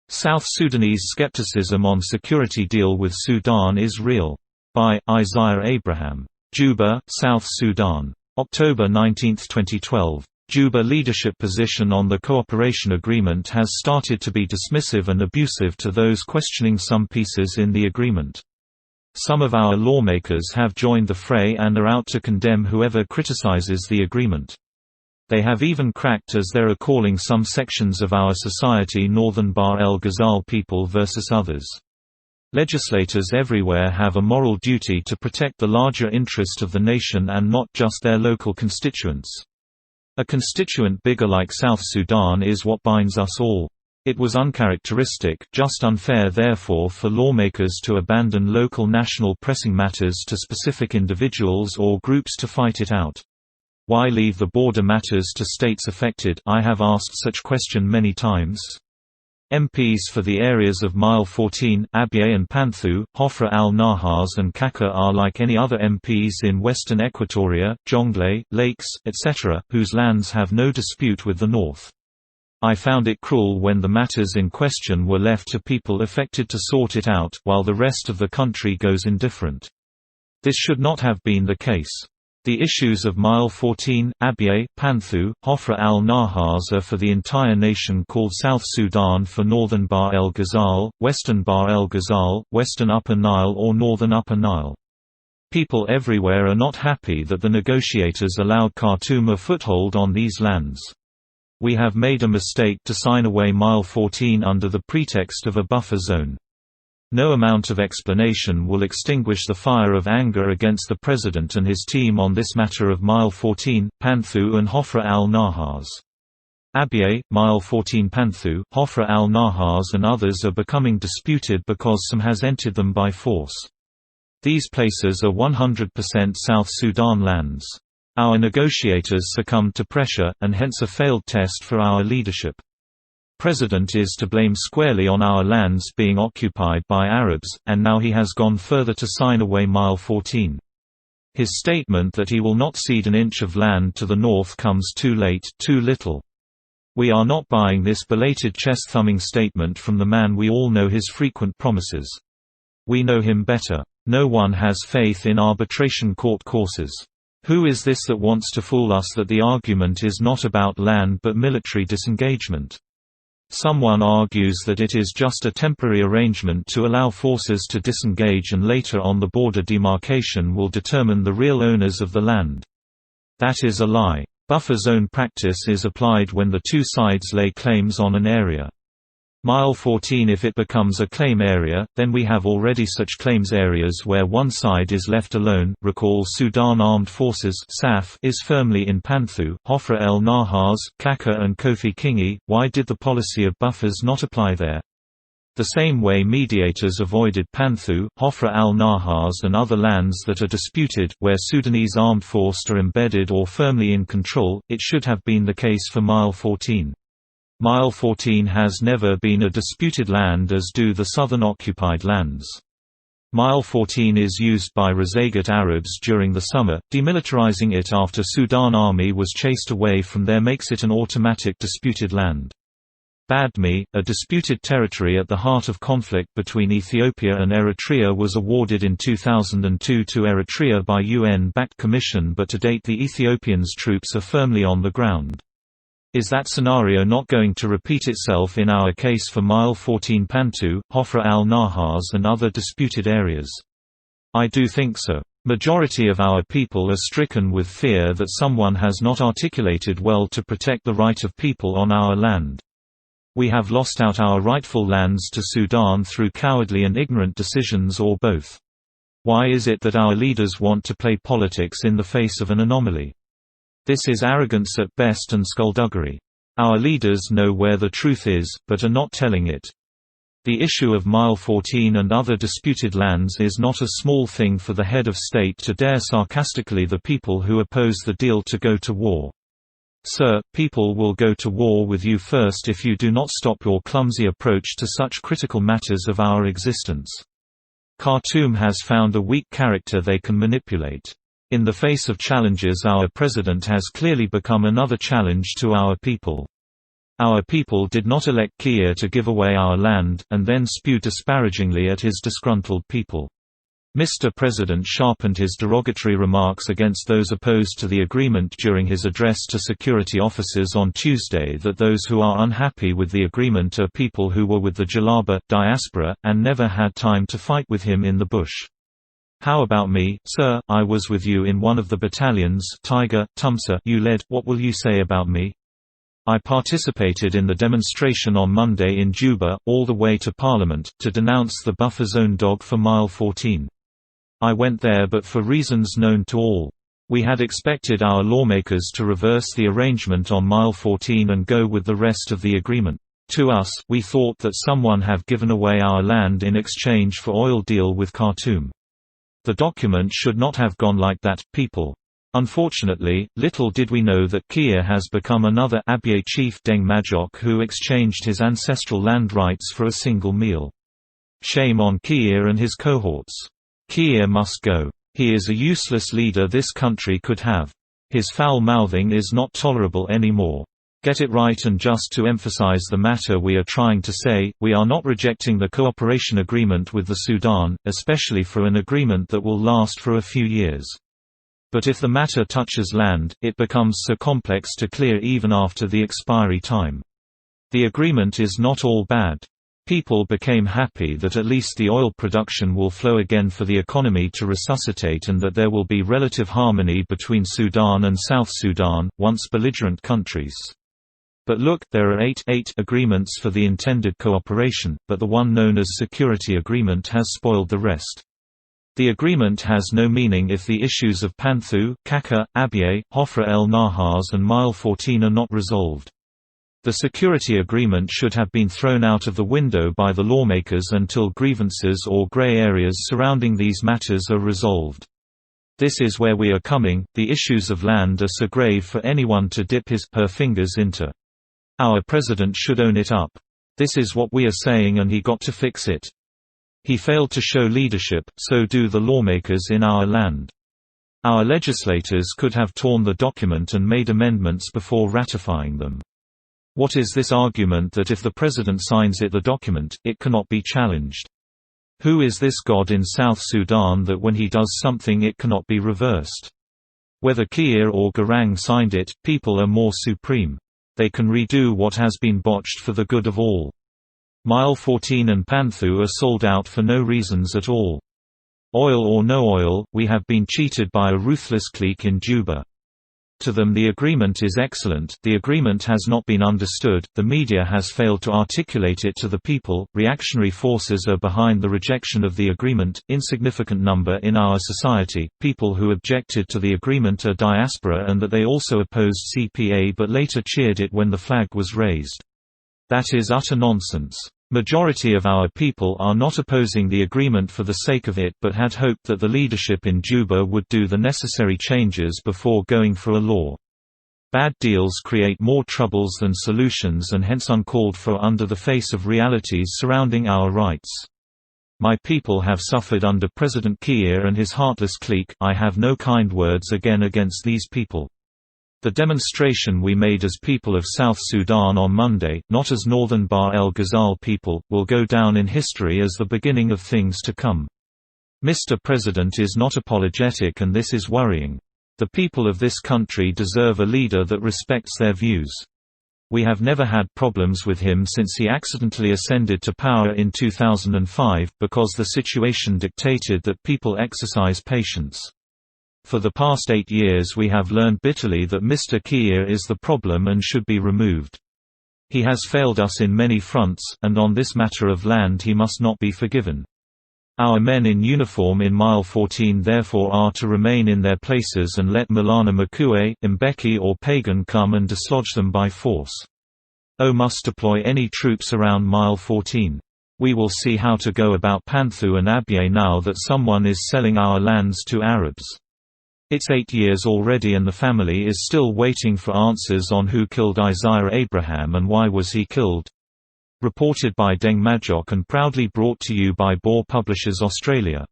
South Sudanese skepticism on security deal with Sudan is real. By Isaiah Abraham. Juba, South Sudan. October 19, 2012. Juba leadership position on the cooperation agreement has started to be dismissive and abusive to those questioning some pieces in the agreement. Some of our lawmakers have joined the fray and are out to condemn whoever criticizes the agreement. They have even cracked as they are calling some sections of our society Northern Bahr El Ghazal people versus others. Legislators everywhere have a moral duty to protect the larger interest of the nation and not just their local constituents. A constituent bigger like South Sudan is what binds us all. It was uncharacteristic, just unfair therefore for lawmakers to abandon local national pressing matters to specific individuals or groups to fight it out. Why leave the border matters to states affected? I have asked such question many times. MPs for the areas of Mile 14, Abyei and Panthu, Hofra al-Nahas and Kaka are like any other MPs in western Equatoria, Jonglei, Lakes, etc., whose lands have no dispute with the north. I found it cruel when the matters in question were left to people affected to sort it out, while the rest of the country goes indifferent. This should not have been the case. The issues of Mile 14, Abyei, Panthu, Hofra al-Nahas are for the entire nation called South Sudan for Northern Bahr El Ghazal, Western Bahr El Ghazal, Western Upper Nile or Northern Upper Nile. People everywhere are not happy that the negotiators allowed Khartoum a foothold on these lands. We have made a mistake to sign away Mile 14 under the pretext of a buffer zone. No amount of explanation will extinguish the fire of anger against the President and his team on this matter of Mile 14, Panthu and Hofra al-Nahas. Abyei, Mile 14 Panthu, Hofra al-Nahas and others are becoming disputed because some has entered them by force. These places are 100% South Sudan lands. Our negotiators succumbed to pressure, and hence a failed test for our leadership. President is to blame squarely on our lands being occupied by Arabs, and now he has gone further to sign away Mile 14. His statement that he will not cede an inch of land to the north comes too late, too little. We are not buying this belated chest-thumbing statement from the man we all know his frequent promises. We know him better. No one has faith in arbitration court courses. Who is this that wants to fool us that the argument is not about land but military disengagement? Someone argues that it is just a temporary arrangement to allow forces to disengage and later on the border demarcation will determine the real owners of the land. That is a lie. Buffer zone practice is applied when the two sides lay claims on an area. Mile 14 if it becomes a claim area, then we have already such claims areas where one side is left alone. Recall Sudan Armed Forces (SAF) is firmly in Panthu, Hofra el Nahas, Kaka and Kofi Kingi. Why did the policy of buffers not apply there? The same way mediators avoided Panthu, Hofra al-Nahas and other lands that are disputed, where Sudanese armed forces are embedded or firmly in control, it should have been the case for Mile 14. Mile 14 has never been a disputed land as do the southern occupied lands. Mile 14 is used by Rezagat Arabs during the summer, demilitarizing it after Sudan army was chased away from there makes it an automatic disputed land. Badme, a disputed territory at the heart of conflict between Ethiopia and Eritrea was awarded in 2002 to Eritrea by UN-backed commission but to date the Ethiopians' troops are firmly on the ground. Is that scenario not going to repeat itself in our case for Mile 14 Panthu, Hofra al-Nahas and other disputed areas? I do think so. Majority of our people are stricken with fear that someone has not articulated well to protect the right of people on our land. We have lost out our rightful lands to Sudan through cowardly and ignorant decisions or both. Why is it that our leaders want to play politics in the face of an anomaly? This is arrogance at best and skullduggery. Our leaders know where the truth is, but are not telling it. The issue of Mile 14 and other disputed lands is not a small thing for the head of state to dare sarcastically the people who oppose the deal to go to war. Sir, people will go to war with you first if you do not stop your clumsy approach to such critical matters of our existence. Khartoum has found a weak character they can manipulate. In the face of challenges, our president has clearly become another challenge to our people. Our people did not elect Kiir to give away our land, and then spew disparagingly at his disgruntled people. Mr. President sharpened his derogatory remarks against those opposed to the agreement during his address to security officers on Tuesday that those who are unhappy with the agreement are people who were with the Jalaba diaspora, and never had time to fight with him in the bush. How about me, sir? I was with you in one of the battalions Tiger, Tumsa you led. What will you say about me? I participated in the demonstration on Monday in Juba, all the way to Parliament, to denounce the buffer zone dog for mile 14. I went there but for reasons known to all. We had expected our lawmakers to reverse the arrangement on mile 14 and go with the rest of the agreement. To us, we thought that someone have given away our land in exchange for oil deal with Khartoum. The document should not have gone like that, people. Unfortunately, little did we know that Kiir has become another Abyei chief Deng Majok who exchanged his ancestral land rights for a single meal. Shame on Kiir and his cohorts. Kiir must go. He is a useless leader this country could have. His foul-mouthing is not tolerable anymore. Get it right. And just to emphasize the matter we are trying to say, we are not rejecting the cooperation agreement with the Sudan, especially for an agreement that will last for a few years. But if the matter touches land, it becomes so complex to clear even after the expiry time. The agreement is not all bad. People became happy that at least the oil production will flow again for the economy to resuscitate, and that there will be relative harmony between Sudan and South Sudan, once belligerent countries. But look, there are eight agreements for the intended cooperation, but the one known as Security Agreement has spoiled the rest. The agreement has no meaning if the issues of Panthu, Kaka, Abyei, Hofra el Nahas and Mile 14 are not resolved. The security agreement should have been thrown out of the window by the lawmakers until grievances or grey areas surrounding these matters are resolved. This is where we are coming. The issues of land are so grave for anyone to dip his/her fingers into. Our president should own it up. This is what we are saying, and he got to fix it. He failed to show leadership, so do the lawmakers in our land. Our legislators could have torn the document and made amendments before ratifying them. What is this argument that if the president signs the document, it cannot be challenged? Who is this God in South Sudan that when he does something it cannot be reversed? Whether Kiir or Garang signed it, people are more supreme. They can redo what has been botched for the good of all. Mile 14 and Panthu are sold out for no reasons at all. Oil or no oil, we have been cheated by a ruthless clique in Juba. To them the agreement is excellent, the agreement has not been understood, the media has failed to articulate it to the people, reactionary forces are behind the rejection of the agreement, insignificant number in our society, people who objected to the agreement are diaspora and that they also opposed CPA but later cheered it when the flag was raised. That is utter nonsense. Majority of our people are not opposing the agreement for the sake of it but had hoped that the leadership in Juba would do the necessary changes before going for a law. Bad deals create more troubles than solutions and hence uncalled for under the face of realities surrounding our rights. My people have suffered under President Kiir and his heartless clique. I have no kind words again against these people. The demonstration we made as people of South Sudan on Monday, not as Northern Bahr El Ghazal people, will go down in history as the beginning of things to come. Mr. President is not apologetic, and this is worrying. The people of this country deserve a leader that respects their views. We have never had problems with him since he accidentally ascended to power in 2005, because the situation dictated that people exercise patience. For the past 8 years we have learned bitterly that Mr. Kiir is the problem and should be removed. He has failed us in many fronts, and on this matter of land he must not be forgiven. Our men in uniform in Mile 14 therefore are to remain in their places and let Milana Makue, Mbeki or Pagan come and dislodge them by force. O must deploy any troops around Mile 14. We will see how to go about Panthu and Abyei now that someone is selling our lands to Arabs. It's 8 years already and the family is still waiting for answers on who killed Isaiah Abraham and why was he killed. Reported by Deng Majok and proudly brought to you by Boer Publishers Australia.